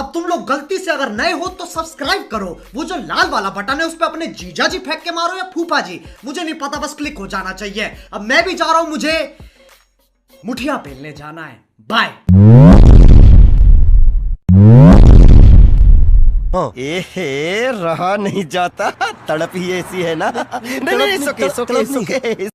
अब तुम लोग गलती से अगर नए हो तो सब्सक्राइब करो, वो जो लाल वाला बटन है उस पर अपने जीजा जी फेंक के मारो या फूफा जी, मुझे नहीं पता, बस क्लिक हो जाना चाहिए। अब मैं भी जा रहा हूं, मुझे मुठिया पेलने जाना है। बाय। रहा नहीं जाता, तड़प ही ऐसी है ना। नहीं, सुके